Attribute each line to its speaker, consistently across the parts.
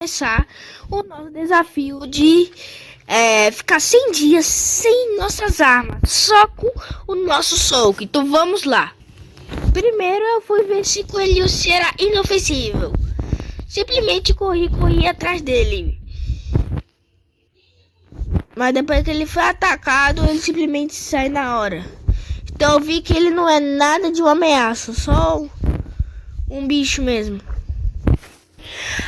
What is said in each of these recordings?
Speaker 1: começar o nosso desafio de ficar 100 dias sem nossas armas, só com o nosso soco. Então vamos lá. Primeiro eu fui ver se Coelho era inofensível. Simplesmente corri atrás dele. Mas depois que ele foi atacado, ele simplesmente sai na hora. Então eu vi que ele não é nada de uma ameaça, só um bicho mesmo.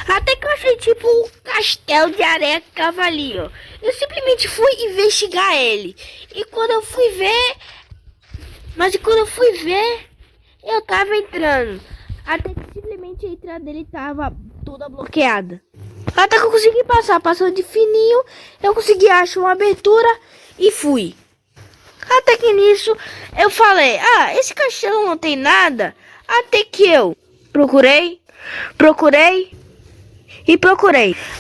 Speaker 1: Até que eu achei tipo um castelo de areia que tava ali, ó. Eu simplesmente fui investigar ele. E quando eu fui ver... eu tava entrando. Até que simplesmente a entrada dele tava toda bloqueada. Até que eu consegui passando de fininho. Eu consegui achar uma abertura e fui. Até que nisso eu falei, esse castelo não tem nada. Até que eu procurei,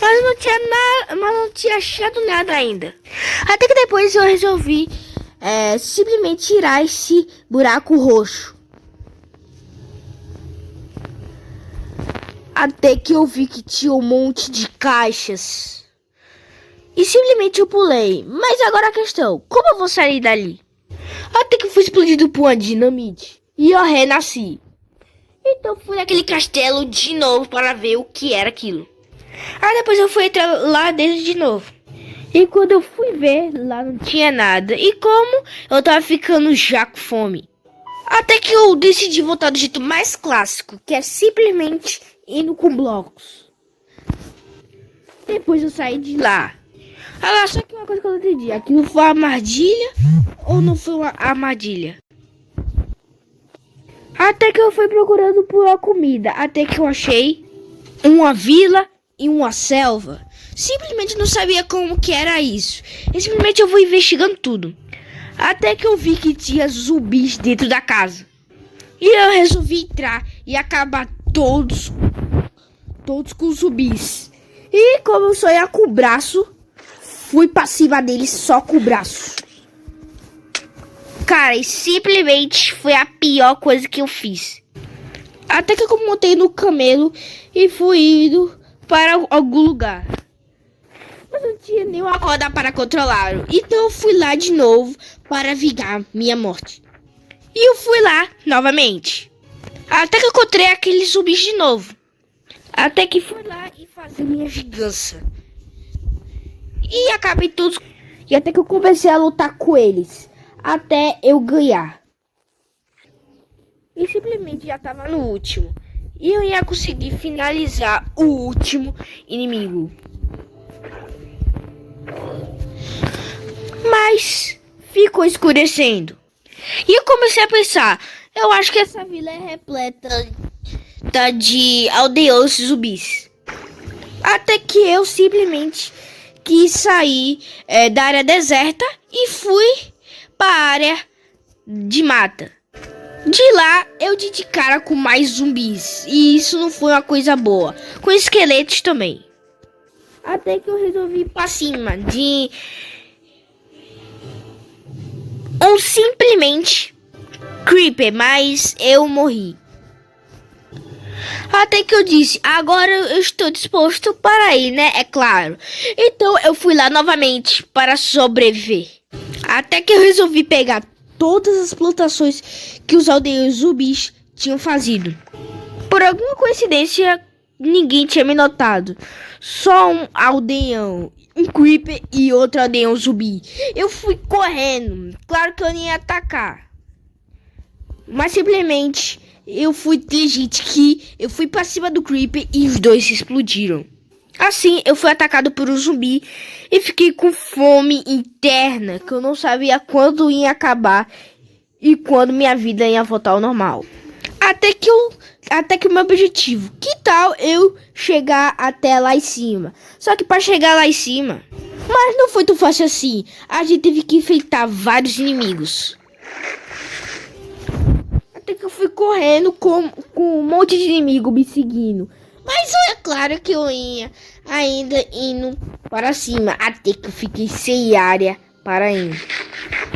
Speaker 1: mas não tinha nada, mas não tinha achado nada ainda. Até que depois eu resolvi simplesmente tirar esse buraco roxo. Até que eu vi que tinha um monte de caixas. E simplesmente eu pulei. Mas agora a questão, como eu vou sair dali? Até que fui explodido por uma dinamite. E eu renasci. Então fui naquele castelo de novo para ver o que era aquilo. Aí depois eu fui entrar lá dentro de novo. E quando eu fui ver, lá não tinha nada. E como eu tava ficando já com fome. Até que eu decidi voltar do jeito mais clássico, que é simplesmente indo com blocos. Depois eu saí de lá. Agora só que uma coisa que eu não entendi. Aquilo foi uma armadilha ou não foi uma armadilha? Até que eu fui procurando por uma comida. Até que eu achei uma vila e uma selva. Simplesmente não sabia como que era isso. E simplesmente eu vou investigando tudo. Até que eu vi que tinha zumbis dentro da casa. E eu resolvi entrar e acabar todos com zumbis. E como eu só ia com o braço, fui pra cima deles só com o braço. Cara, e simplesmente foi a pior coisa que eu fiz. Até que eu montei no camelo e fui indo para algum lugar. Mas não tinha nenhuma corda para controlar. Então eu fui lá de novo para vingar minha morte. E eu fui lá novamente. Até que eu encontrei aqueles zumbis de novo. Até que fui lá e fazer minha vingança. E acabei todos. E até que eu comecei a lutar com eles. Até eu ganhar. E simplesmente já tava no último. E eu ia conseguir finalizar o último inimigo. Mas ficou escurecendo. E eu comecei a pensar. Eu acho que essa vila é repleta de aldeões zumbis. Até que eu simplesmente quis sair da área deserta e fui para a área de mata. De lá eu dei de cara com mais zumbis. E isso não foi uma coisa boa. Com esqueletos também. Até que eu resolvi ir para cima de simplesmente creeper, mas eu morri. Até que eu disse, agora eu estou disposto para ir, né? É claro. Então eu fui lá novamente para sobreviver. Até que eu resolvi pegar todas as plantações que os aldeões zumbis tinham fazido. Por alguma coincidência, ninguém tinha me notado. Só um aldeão, um creeper e outro aldeão zumbi. Eu fui correndo. Claro que eu nem ia atacar. Mas simplesmente eu fui inteligente que eu fui pra cima do creeper e os dois se explodiram. Assim eu fui atacado por um zumbi e fiquei com fome interna que eu não sabia quando ia acabar e quando minha vida ia voltar ao normal. Até que o meu objetivo, que tal eu chegar até lá em cima? Só que para chegar lá em cima, mas não foi tão fácil assim. A gente teve que enfrentar vários inimigos. Até que eu fui correndo com um monte de inimigo me seguindo. Mas é claro que eu ia ainda indo para cima. Até que eu fiquei sem área para ir.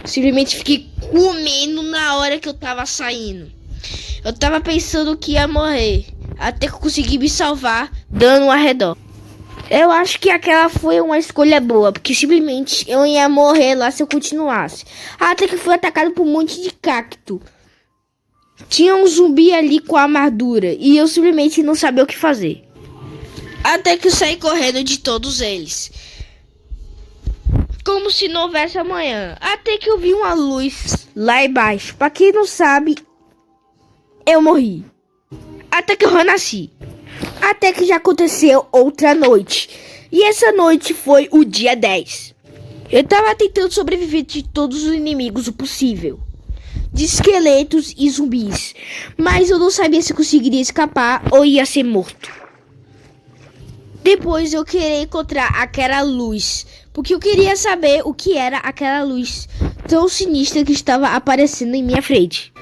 Speaker 1: Simplesmente fiquei comendo na hora que eu tava saindo. Eu tava pensando que ia morrer. Até que eu consegui me salvar dando um arredor. Eu acho que aquela foi uma escolha boa, porque simplesmente eu ia morrer lá se eu continuasse. Até que fui atacado por um monte de cacto. Tinha um zumbi ali com armadura e eu simplesmente não sabia o que fazer. Até que eu saí correndo de todos eles, como se não houvesse amanhã. Até que eu vi uma luz lá embaixo. Pra quem não sabe, eu morri. Até que eu renasci. Até que já aconteceu outra noite. E essa noite foi o dia 10. Eu tava tentando sobreviver de todos os inimigos o possível, de esqueletos e zumbis, mas eu não sabia se conseguiria escapar ou ia ser morto. Depois eu queria encontrar aquela luz, porque eu queria saber o que era aquela luz tão sinistra que estava aparecendo em minha frente.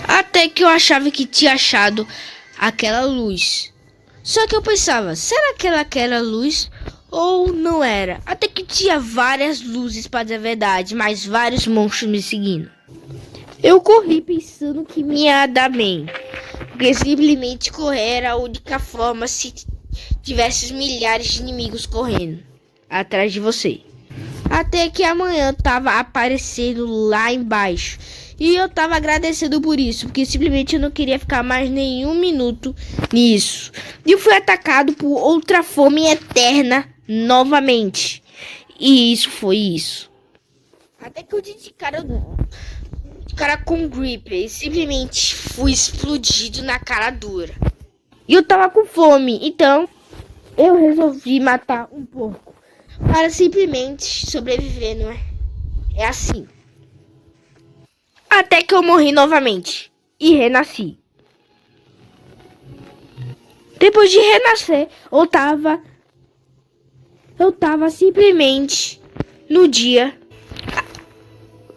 Speaker 1: Até que eu achava que tinha achado aquela luz. Só que eu pensava, será que era aquela luz ou não era? Até que tinha várias luzes, para dizer a verdade, mas vários monstros me seguindo. Eu corri pensando que me ia dar bem, porque simplesmente correr era a única forma se tivesse milhares de inimigos correndo atrás de você. Até que amanhã tava aparecendo lá embaixo. E eu tava agradecendo por isso, porque simplesmente eu não queria ficar mais nenhum minuto nisso. E eu fui atacado por outra fome eterna novamente. E isso foi isso. Até que eu disse cara com grip, e simplesmente fui explodido na cara dura. E eu tava com fome, então eu resolvi matar um porco para simplesmente sobreviver, não é? É assim. Até que eu morri novamente e renasci. Depois de renascer, eu tava simplesmente no dia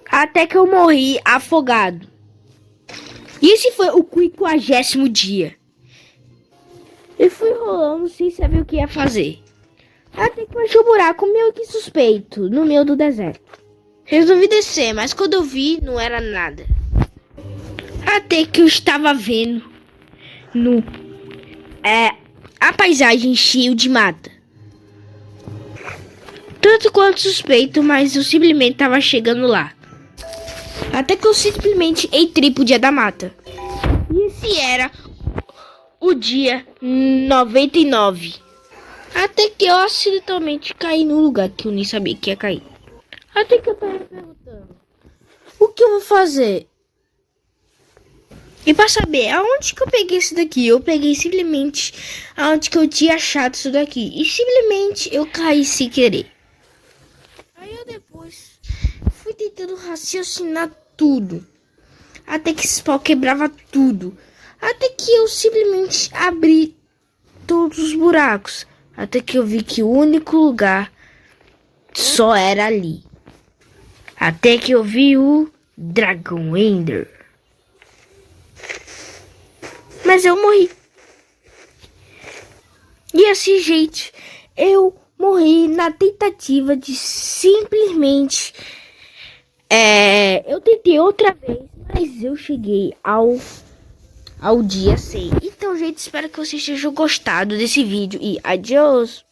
Speaker 1: até que eu morri afogado. E esse foi o 50º dia. Eu fui rolando sem saber o que ia fazer. Até que eu achei um buraco meio que suspeito no meio do deserto. Resolvi descer, mas quando eu vi, não era nada. Até que eu estava vendo a paisagem cheia de mata. Tanto quanto suspeito, mas eu simplesmente estava chegando lá. Até que eu simplesmente entrei pro dia da mata. E esse era o dia 99. Até que eu acidentalmente caí num lugar que eu nem sabia que ia cair. Até que eu tava me perguntando, o que eu vou fazer? E pra saber aonde que eu peguei isso daqui, eu peguei simplesmente aonde que eu tinha achado isso daqui. E simplesmente eu caí sem querer. Aí eu depois fui tentando raciocinar tudo. Até que esse pau quebrava tudo. Até que eu simplesmente abri todos os buracos. Até que eu vi que o único lugar só era ali. Até que eu vi o Dragon Ender. Mas eu morri. E assim, gente, eu morri na tentativa de simplesmente... eu tentei outra vez, mas eu cheguei ao dia 100. Então, gente, espero que vocês tenham gostado desse vídeo e adiós.